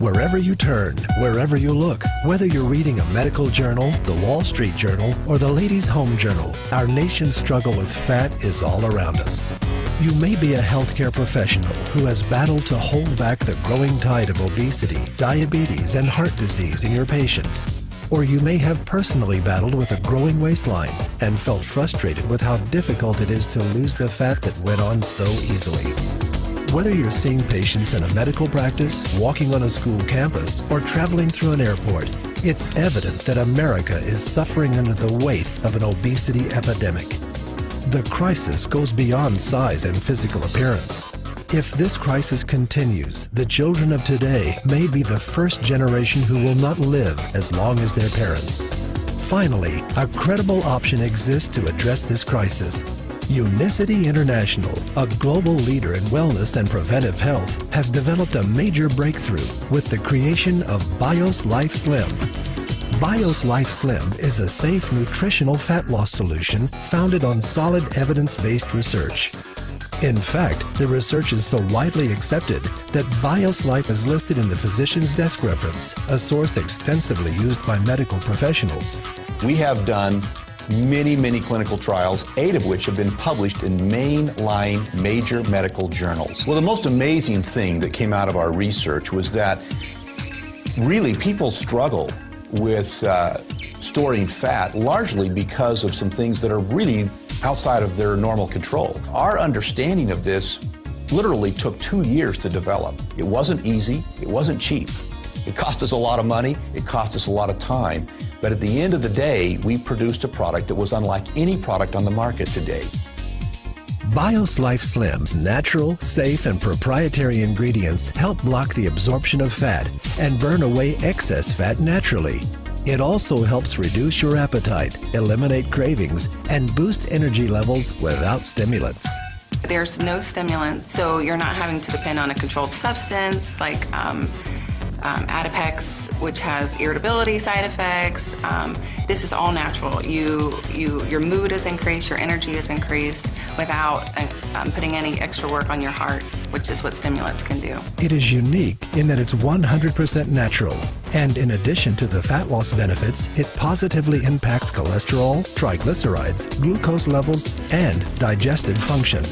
Wherever you turn, wherever you look, whether you're reading a medical journal, the Wall Street Journal, or the Ladies' Home Journal, our nation's struggle with fat is all around us. You may be a healthcare professional who has battled to hold back the growing tide of obesity, diabetes, and heart disease in your patients. Or you may have personally battled with a growing waistline and felt frustrated with how difficult it is to lose the fat that went on so easily. Whether you're seeing patients in a medical practice, walking on a school campus, or traveling through an airport, it's evident that America is suffering under the weight of an obesity epidemic. The crisis goes beyond size and physical appearance. If this crisis continues, the children of today may be the first generation who will not live as long as their parents. Finally, a credible option exists to address this crisis. Unicity International, a global leader in wellness and preventive health, has developed a major breakthrough with the creation of BIOS Life Slim. BIOS Life Slim is a safe nutritional fat loss solution founded on solid evidence-based research. In fact, the research is so widely accepted that BIOS Life is listed in the Physician's Desk Reference, a source extensively used by medical professionals. We have done many clinical trials, 8 of which have been published in mainline major medical journals. Well, the most amazing thing that came out of our research was that really people struggle with storing fat largely because of some things that are really outside of their normal control. Our understanding of this literally took 2 years to develop. It wasn't easy, it wasn't cheap. It cost us a lot of money, it cost us a lot of time, but at the end of the day, we produced a product that was unlike any product on the market today. BIOS Life Slim's natural, safe, and proprietary ingredients help block the absorption of fat and burn away excess fat naturally. It also helps reduce your appetite, eliminate cravings, and boost energy levels without stimulants. There's no stimulant, so you're not having to depend on a controlled substance like Adipex, which has irritability side effects. This is all natural. Your mood is increased, your energy is increased without putting any extra work on your heart, which is what stimulants can do. It is unique in that it's 100% natural. And in addition to the fat loss benefits, it positively impacts cholesterol, triglycerides, glucose levels, and digestive function.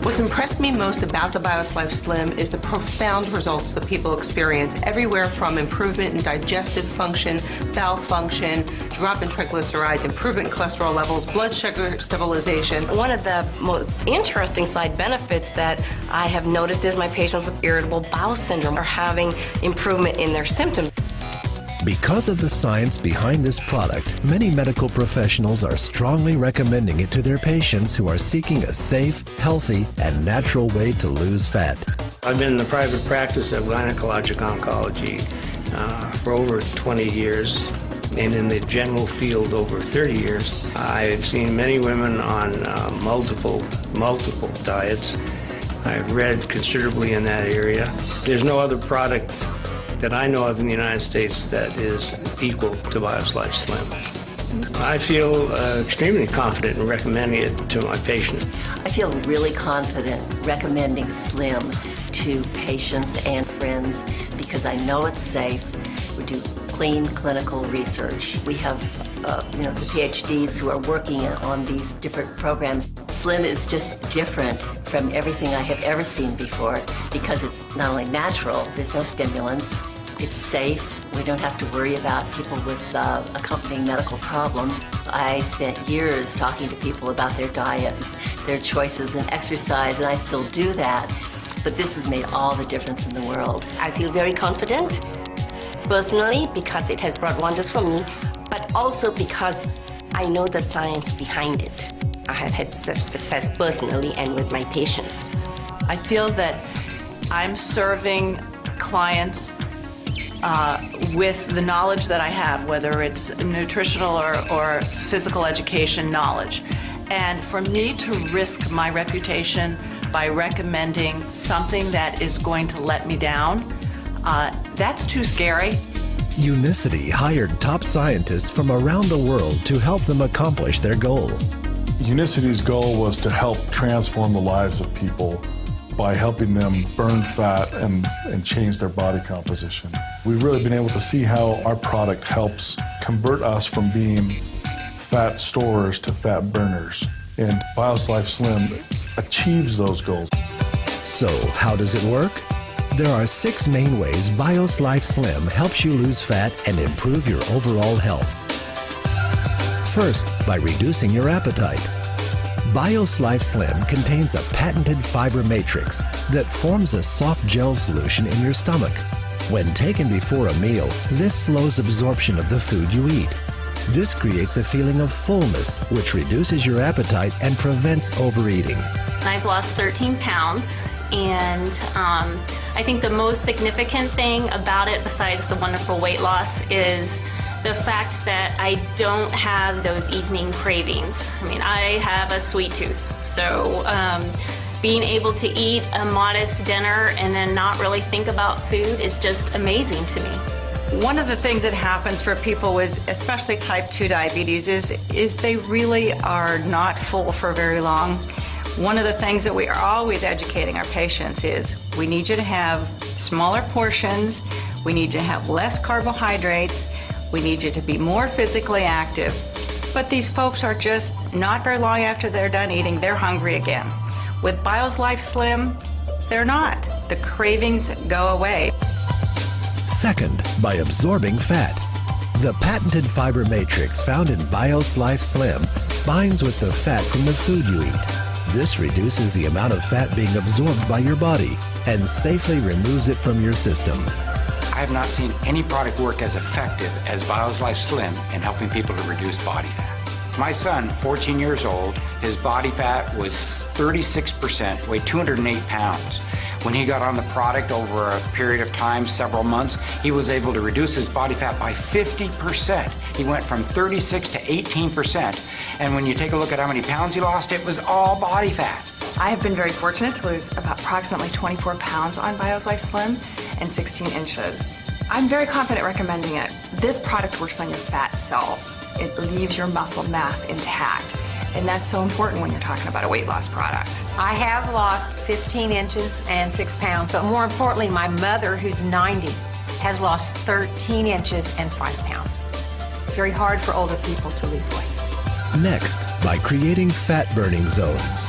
What's impressed me most about the BIOS Life Slim is the profound results that people experience, everywhere from improvement in digestive function, bowel function, drop in triglycerides, improvement in cholesterol levels, blood sugar stabilization. One of the most interesting side benefits that I have noticed is my patients with irritable bowel syndrome are having improvement in their symptoms. Because of the science behind this product, many medical professionals are strongly recommending it to their patients who are seeking a safe, healthy, and natural way to lose fat. I've been in the private practice of gynecologic oncology for over 20 years, and in the general field over 30 years. I've seen many women on multiple diets. I've read considerably in that area. There's no other product that I know of in the United States that is equal to BIOS Life Slim. I feel extremely confident in recommending it to my patients. I feel really confident recommending Slim to patients and friends because I know it's safe. We do clean clinical research. We have the PhDs who are working on these different programs. Slim is just different from everything I have ever seen before because it's not only natural, there's no stimulants, it's safe, we don't have to worry about people with accompanying medical problems. I spent years talking to people about their diet, their choices in exercise, and I still do that, but this has made all the difference in the world. I feel very confident, personally, because it has brought wonders for me, but also because I know the science behind it. I have had such success personally and with my patients. I feel that I'm serving clients with the knowledge that I have, whether it's nutritional or physical education knowledge. And for me to risk my reputation by recommending something that is going to let me down, that's too scary. Unicity hired top scientists from around the world to help them accomplish their goal. Unicity's goal was to help transform the lives of people by helping them burn fat and change their body composition. We've really been able to see how our product helps convert us from being fat storers to fat burners. And BIOS Life Slim achieves those goals. So, how does it work? There are 6 main ways BIOS Life Slim helps you lose fat and improve your overall health. First, by reducing your appetite. BIOS Life Slim contains a patented fiber matrix that forms a soft gel solution in your stomach. When taken before a meal, this slows absorption of the food you eat. This creates a feeling of fullness, which reduces your appetite and prevents overeating. I've lost 13 pounds, and I think the most significant thing about it, besides the wonderful weight loss, is the fact that I don't have those evening cravings. I mean, I have a sweet tooth, so being able to eat a modest dinner and then not really think about food is just amazing to me. One of the things that happens for people with especially type 2 diabetes is they really are not full for very long. One of the things that we are always educating our patients is we need you to have smaller portions, we need you to have less carbohydrates, we need you to be more physically active. But these folks are just not very long after they're done eating, they're hungry again. With BIOS Life Slim, they're not. The cravings go away. Second, by absorbing fat. The patented fiber matrix found in BIOS Life Slim binds with the fat from the food you eat. This reduces the amount of fat being absorbed by your body and safely removes it from your system. I have not seen any product work as effective as BIOS Life Slim in helping people to reduce body fat. My son, 14 years old, his body fat was 36%, weighed 208 pounds. When he got on the product over a period of time, several months, he was able to reduce his body fat by 50%. He went from 36 to 18%. And when you take a look at how many pounds he lost, it was all body fat. I have been very fortunate to lose approximately 24 pounds on BIOS Life Slim and 16 inches. I'm very confident recommending it. This product works on your fat cells. It leaves your muscle mass intact. And that's so important when you're talking about a weight loss product. I have lost 15 inches and 6 pounds, but more importantly, my mother, who's 90, has lost 13 inches and 5 pounds. It's very hard for older people to lose weight. Next, by creating fat-burning zones.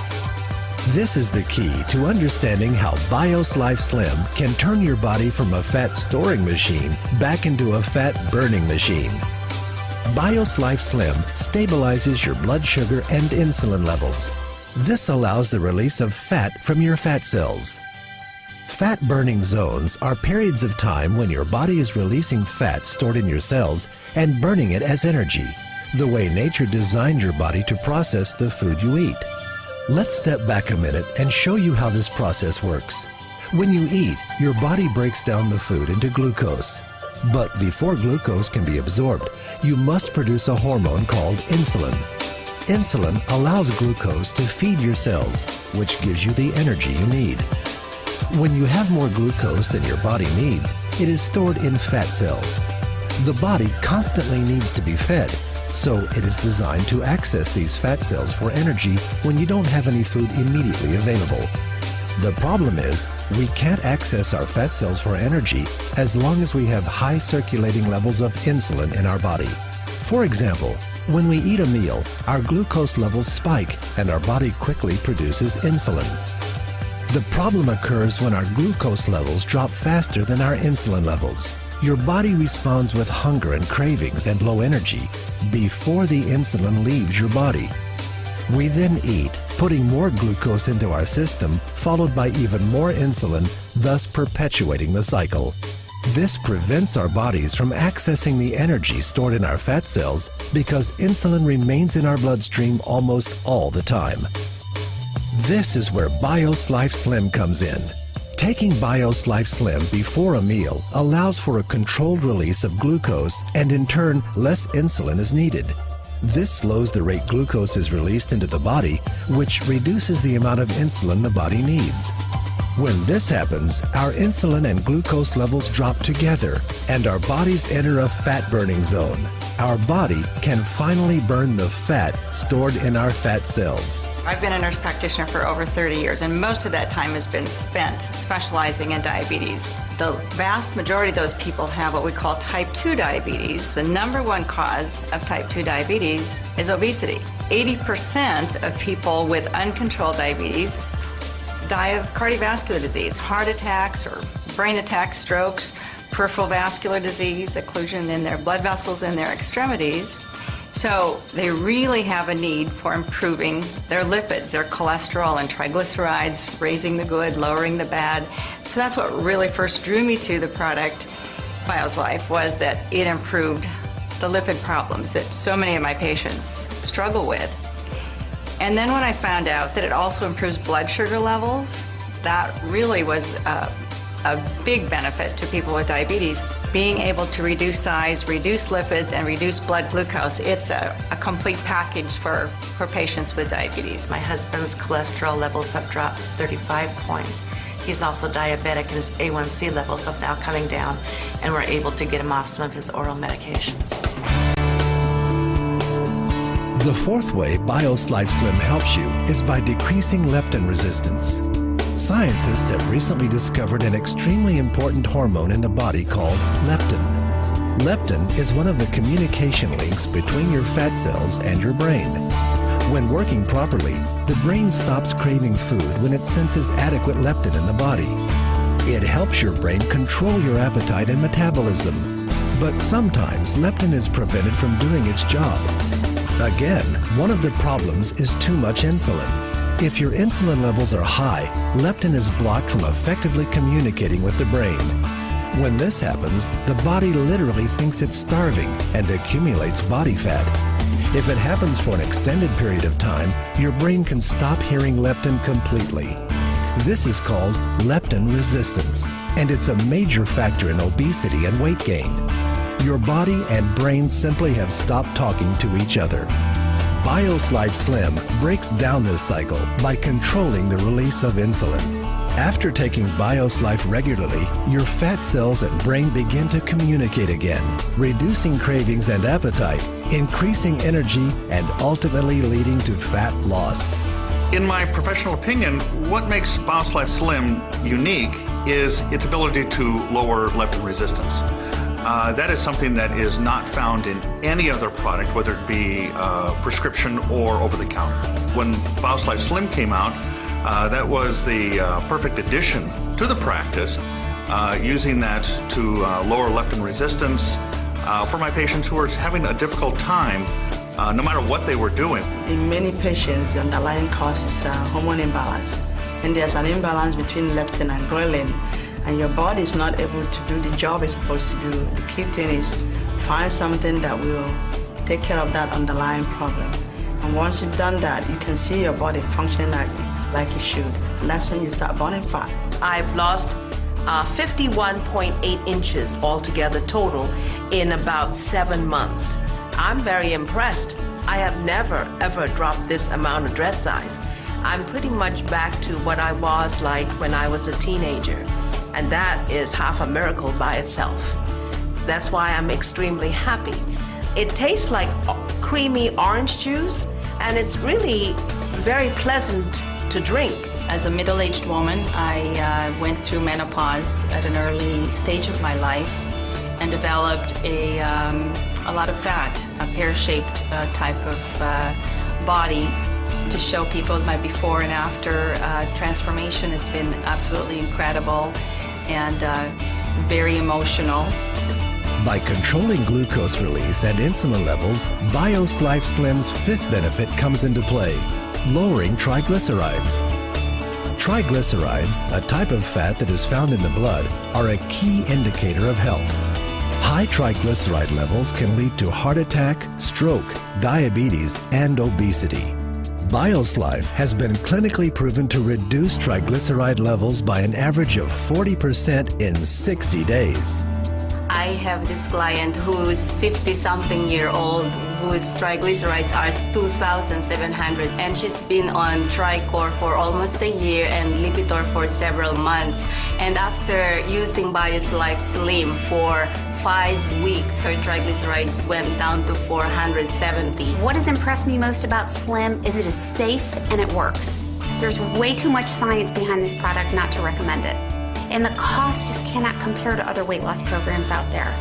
This is the key to understanding how BIOS Life Slim can turn your body from a fat-storing machine back into a fat-burning machine. BIOS Life Slim stabilizes your blood sugar and insulin levels. This allows the release of fat from your fat cells. Fat-burning zones are periods of time when your body is releasing fat stored in your cells and burning it as energy, the way nature designed your body to process the food you eat. Let's step back a minute and show you how this process works. When you eat, your body breaks down the food into glucose. But before glucose can be absorbed, you must produce a hormone called insulin. Insulin allows glucose to feed your cells, which gives you the energy you need. When you have more glucose than your body needs, it is stored in fat cells. The body constantly needs to be fed, so it is designed to access these fat cells for energy when you don't have any food immediately available. The problem is, we can't access our fat cells for energy as long as we have high circulating levels of insulin in our body. For example, when we eat a meal, our glucose levels spike and our body quickly produces insulin. The problem occurs when our glucose levels drop faster than our insulin levels. Your body responds with hunger and cravings and low energy before the insulin leaves your body. We then eat, putting more glucose into our system, followed by even more insulin, thus perpetuating the cycle. This prevents our bodies from accessing the energy stored in our fat cells because insulin remains in our bloodstream almost all the time. This is where BIOS Life Slim comes in. Taking BIOS Life Slim before a meal allows for a controlled release of glucose, and in turn, less insulin is needed. This slows the rate glucose is released into the body, which reduces the amount of insulin the body needs. When this happens, our insulin and glucose levels drop together, and our bodies enter a fat-burning zone. Our body can finally burn the fat stored in our fat cells. I've been a nurse practitioner for over 30 years, and most of that time has been spent specializing in diabetes. The vast majority of those people have what we call type 2 diabetes. The number one cause of type 2 diabetes is obesity. 80% of people with uncontrolled diabetes die of cardiovascular disease, heart attacks or brain attacks, strokes, peripheral vascular disease, occlusion in their blood vessels in their extremities. So they really have a need for improving their lipids, their cholesterol and triglycerides, raising the good, lowering the bad. So that's what really first drew me to the product, BioSlife, was that it improved the lipid problems that so many of my patients struggle with. And then when I found out that it also improves blood sugar levels, that really was a big benefit to people with diabetes. Being able to reduce size, reduce lipids, and reduce blood glucose, it's a complete package for patients with diabetes. My husband's cholesterol levels have dropped 35 points. He's also diabetic, and his A1C levels have now coming down, and we're able to get him off some of his oral medications. The fourth way BioSlife Slim helps you is by decreasing leptin resistance. Scientists have recently discovered an extremely important hormone in the body called leptin. Leptin is one of the communication links between your fat cells and your brain. When working properly, the brain stops craving food when it senses adequate leptin in the body. It helps your brain control your appetite and metabolism. But sometimes leptin is prevented from doing its job. Again, one of the problems is too much insulin. If your insulin levels are high, leptin is blocked from effectively communicating with the brain. When this happens, the body literally thinks it's starving and accumulates body fat. If it happens for an extended period of time, your brain can stop hearing leptin completely. This is called leptin resistance, and it's a major factor in obesity and weight gain. Your body and brain simply have stopped talking to each other. BioSlife Slim breaks down this cycle by controlling the release of insulin. After taking BioSlife regularly, your fat cells and brain begin to communicate again, reducing cravings and appetite, increasing energy, and ultimately leading to fat loss. In my professional opinion, what makes BioSlife Slim unique is its ability to lower leptin resistance. That is something that is not found in any other product, whether it be prescription or over-the-counter. When BioSlife Slim came out, that was the perfect addition to the practice, using that to lower leptin resistance for my patients who were having a difficult time no matter what they were doing. In many patients, the underlying cause is hormone imbalance. And there's an imbalance between leptin and ghrelin, and your body is not able to do the job it's supposed to do. The key thing is find something that will take care of that underlying problem. And once you've done that, you can see your body functioning like it should. And that's when you start burning fat. I've lost 51.8 inches altogether total in about 7 months. I'm very impressed. I have never, ever dropped this amount of dress size. I'm pretty much back to what I was like when I was a teenager. And that is half a miracle by itself. That's why I'm extremely happy. It tastes like creamy orange juice, and it's really very pleasant to drink. As a middle-aged woman, I went through menopause at an early stage of my life and developed a lot of fat, a pear-shaped type of body. To show people my before and after transformation, it's been absolutely incredible and very emotional. By controlling glucose release and insulin levels, BioSlife Slim's fifth benefit comes into play, lowering triglycerides. Triglycerides, a type of fat that is found in the blood, are a key indicator of health. High triglyceride levels can lead to heart attack, stroke, diabetes, and obesity. BioSlife has been clinically proven to reduce triglyceride levels by an average of 40% in 60 days. I have this client who's 50-something year old, whose triglycerides are 2,700, and she's been on Tricor for almost a year and Lipitor for several months. And after using BioSlife Slim for 5 weeks, her triglycerides went down to 470. What has impressed me most about Slim is it is safe and it works. There's way too much science behind this product not to recommend it. And the cost just cannot compare to other weight loss programs out there.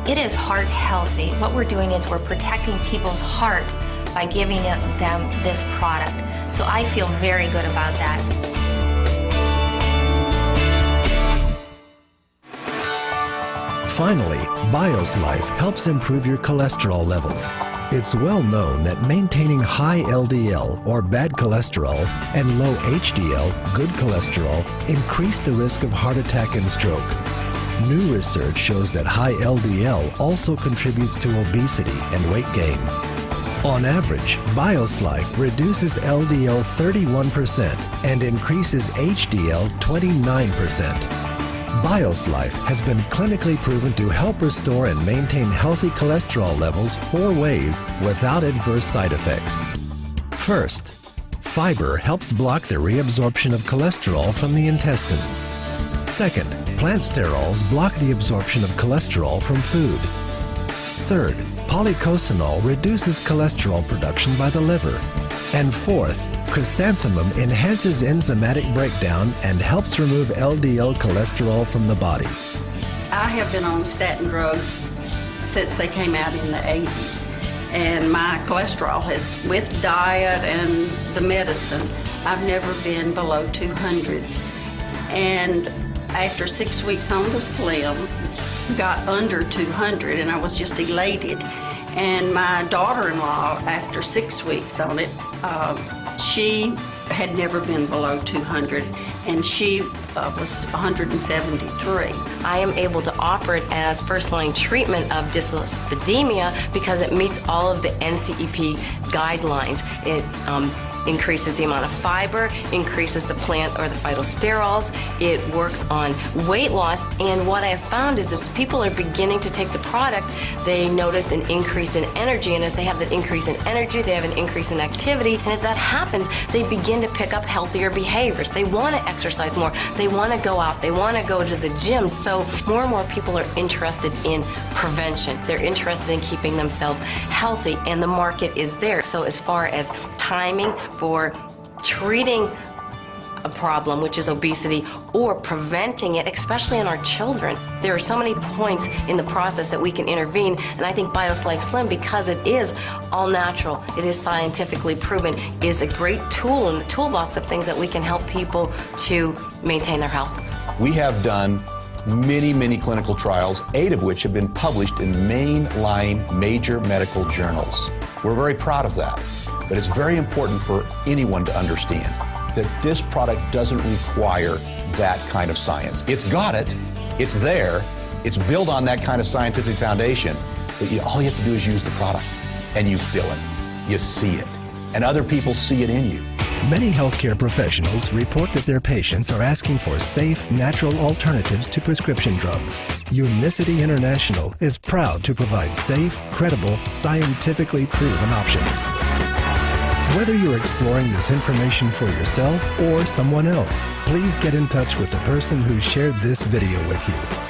It is heart healthy. What we're doing is we're protecting people's heart by giving them this product. So I feel very good about that. Finally, BioSlife helps improve your cholesterol levels. It's well known that maintaining high LDL, or bad cholesterol, and low HDL, good cholesterol, increase the risk of heart attack and stroke. New research shows that high LDL also contributes to obesity and weight gain. On average, BioSlife reduces LDL 31% and increases HDL 29%. BioSlife has been clinically proven to help restore and maintain healthy cholesterol levels 4 ways without adverse side effects. First, fiber helps block the reabsorption of cholesterol from the intestines. Second, plant sterols block the absorption of cholesterol from food. Third, polycosanol reduces cholesterol production by the liver. And fourth, chrysanthemum enhances enzymatic breakdown and helps remove LDL cholesterol from the body. I have been on statin drugs since they came out in the 80s. And my cholesterol has, with diet and the medicine, I've never been below 200. And after 6 weeks on the Slim, got under 200, and I was just elated. And my daughter-in-law, after 6 weeks on it, she had never been below 200, and she was 173. I am able to offer it as first-line treatment of dyslipidemia because it meets all of the NCEP guidelines. It increases the amount of fiber, increases the plant or the phytosterols. It works on weight loss, and what I have found is as people are beginning to take the product, they notice an increase in energy, and as they have that increase in energy, they have an increase in activity, and as that happens, they begin to pick up healthier behaviors. They want to exercise more, they want to go out, they want to go to the gym, so more and more people are interested in prevention. They're interested in keeping themselves healthy, and the market is there. So as far as timing for treating a problem, which is obesity, or preventing it, especially in our children, there are so many points in the process that we can intervene, and I think BioSlife Slim, because it is all natural, it is scientifically proven, is a great tool in the toolbox of things that we can help people to maintain their health. We have done many clinical trials, 8 of which have been published in mainline major medical journals. We're very proud of that. But it's very important for anyone to understand that this product doesn't require that kind of science. It's got it, it's there, it's built on that kind of scientific foundation, but all you have to do is use the product, and you feel it, you see it, and other people see it in you. Many healthcare professionals report that their patients are asking for safe, natural alternatives to prescription drugs. Unicity International is proud to provide safe, credible, scientifically proven options. Whether you're exploring this information for yourself or someone else, please get in touch with the person who shared this video with you.